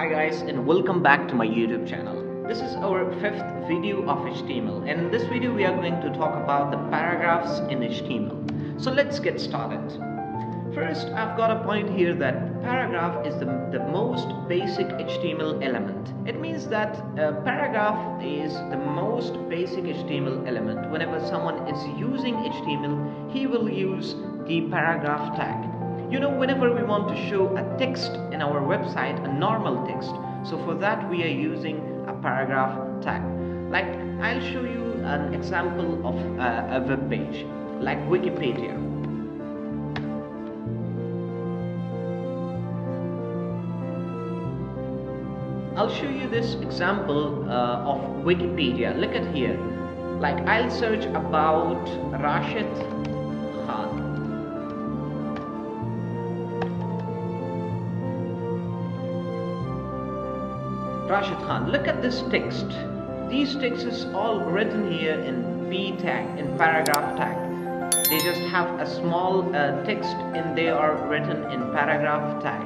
Hi guys, and welcome back to my YouTube channel. This is our fifth video of HTML, and in this video we are going to talk about the paragraphs in HTML. So let's get started. First, I've got a point here that paragraph is the most basic HTML element. It means that a paragraph is the most basic HTML element. Whenever someone is using HTML, he will use the paragraph tag. You know, whenever we want to show a text in our website, a normal text, so for that we are using a paragraph tag. Like, I'll show you an example of a web page like Wikipedia. I'll show you this example of Wikipedia. Look at here. Like, I'll search about Rashid Khan. Rashid Khan. Look at this text. These texts is all written here in P tag, in paragraph tag. They just have a small text and they are written in paragraph tag.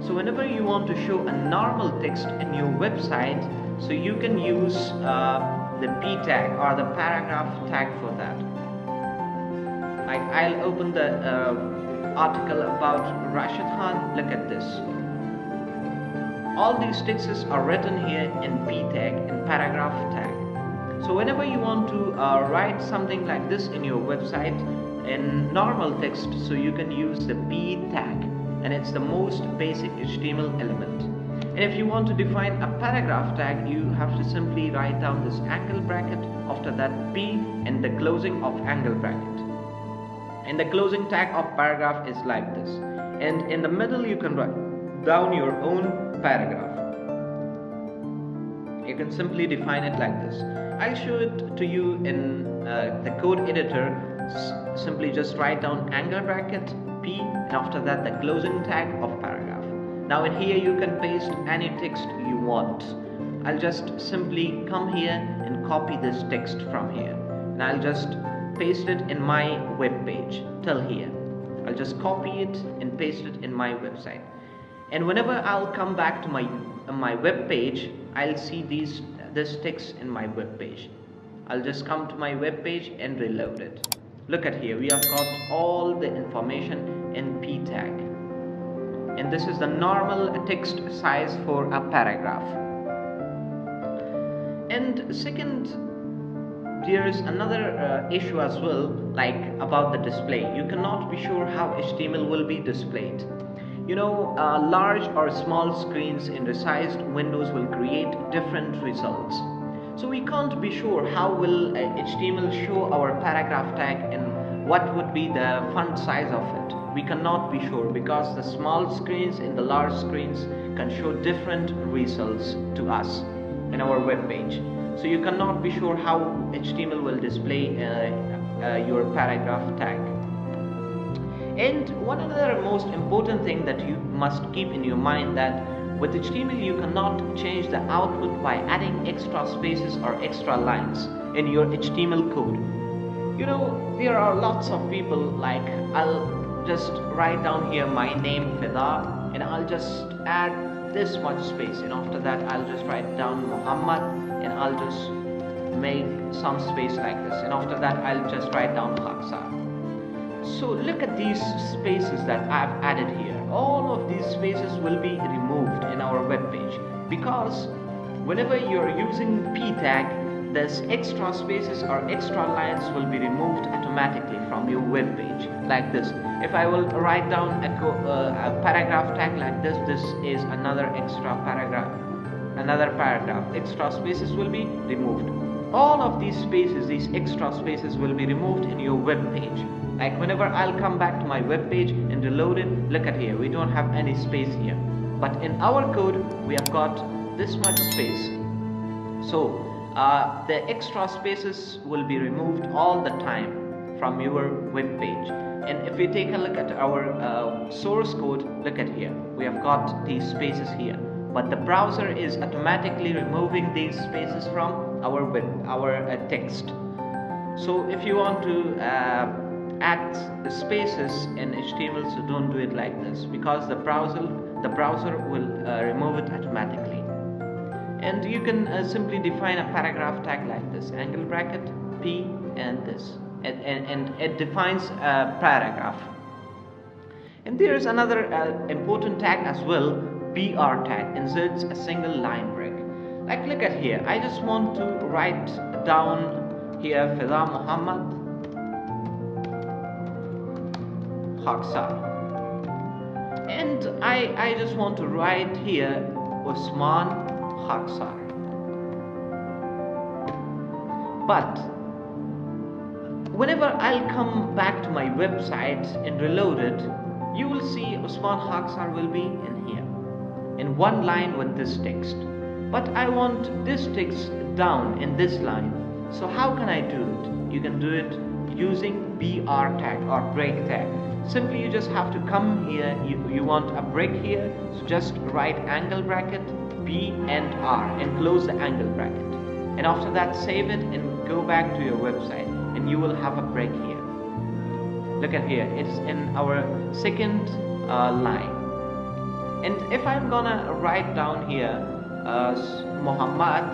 So whenever you want to show a normal text in your website, so you can use the P tag or the paragraph tag for that. Like, I'll open the article about Rashid Khan. Look at this. All these texts are written here in P tag, in paragraph tag. So whenever you want to write something like this in your website in normal text, so you can use the P tag, and it's the most basic HTML element. And if you want to define a paragraph tag, you have to simply write down this angle bracket, after that P and the closing of angle bracket. And the closing tag of paragraph is like this. And in the middle you can write down your own paragraph. You can simply define it like this. I'll show it to you in the code editor. Simply just write down angle bracket P, and after that the closing tag of paragraph. Now in here you can paste any text you want. I'll just simply come here and copy this text from here, and I'll just paste it in my web page till here. I'll just copy it and paste it in my website. And whenever I'll come back to my web page, I'll see this text in my web page. I'll just come to my web page and reload it. Look at here, we have got all the information in P tag. And this is the normal text size for a paragraph. And second, there is another issue as well, like about the display. You cannot be sure how HTML will be displayed. You know, large or small screens in resized windows will create different results. So we can't be sure how will HTML show our paragraph tag and what would be the font size of it. We cannot be sure because the small screens and the large screens can show different results to us in our web page. So you cannot be sure how HTML will display your paragraph tag. And one other most important thing that you must keep in your mind, that with HTML you cannot change the output by adding extra spaces or extra lines in your HTML code. You know, there are lots of people, like, I'll just write down here my name Fida, and I'll just add this much space, and after that I'll just write down Muhammad, and I'll just make some space like this, and after that I'll just write down Haksa. So look at these spaces that I've added here. All of these spaces will be removed in our web page, because whenever you're using P tag, these extra spaces or extra lines will be removed automatically from your web page like this. If I will write down a paragraph tag like this, this is another extra paragraph, extra spaces will be removed. All of these spaces, these extra spaces will be removed in your web page. Like, whenever I'll come back to my web page and reload it, look at here, we don't have any space here. But in our code, we have got this much space. So the extra spaces will be removed all the time from your web page. And if we take a look at our source code, look at here, we have got these spaces here. But the browser is automatically removing these spaces from our text. So if you want to add spaces in HTML, so don't do it like this, because the browser the browser will remove it automatically. And you can simply define a paragraph tag like this, angle bracket, P, and this, and it defines a paragraph. And there is another important tag as well, BR tag, inserts a single line break. Like look at here, I just want to write down here Fida Muhammad Haksar, and I just want to write here Usman Haksar. But whenever I'll come back to my website and reload it, you will see Usman Haksar will be in here in one line with this text. But I want this text down in this line. So how can I do it? You can do it using BR tag or break tag. Simply you just have to come here, you want a break here, so just write angle bracket B and R and close the angle bracket. And after that save it and go back to your website and you will have a break here. Look at here, it's in our second line. And if I'm gonna write down here Muhammad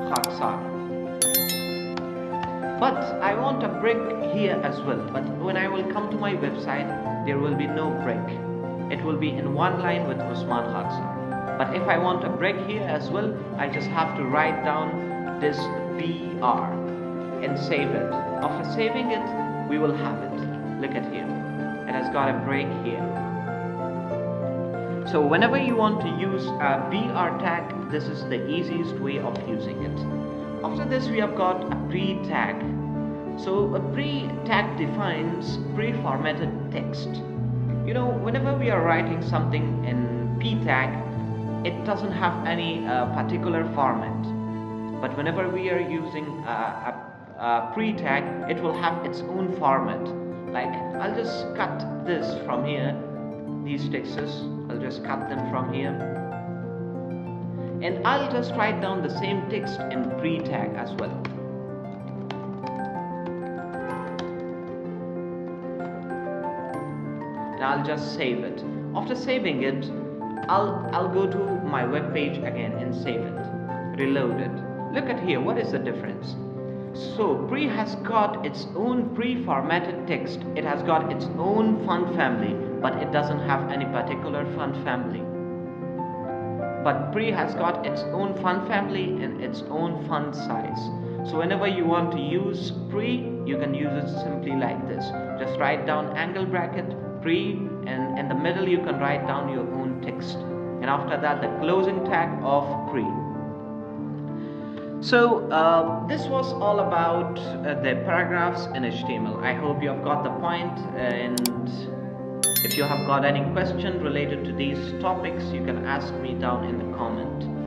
Haksar, but I want a break here as well, but when I will come to my website there will be no break. It will be in one line with Usman Haksar. But if I want a break here as well, I just have to write down this BR and save it. After saving it, we will have it. Look at here, it has got a break here. So whenever you want to use a BR tag, this is the easiest way of using it. After this we have got a pre tag. So a pre tag defines pre-formatted text. You know, whenever we are writing something in P tag, it doesn't have any particular format. But whenever we are using a pre tag, it will have its own format. Like I'll just cut this from here, these texts, I'll just cut them from here, and I'll just write down the same text in pre tag as well. And I'll just save it. After saving it, I'll go to my web page again and save it, reload it. Look at here, what is the difference? So pre has got its own pre-formatted text, it has got its own font family, but it doesn't have any particular font family. But pre has got its own font family and its own font size. So whenever you want to use pre, you can use it simply like this. Just write down angle bracket pre, and in the middle you can write down your own text, and after that the closing tag of pre. So this was all about the paragraphs in HTML. I hope you have got the point, and if you have got any question related to these topics, you can ask me down in the comment.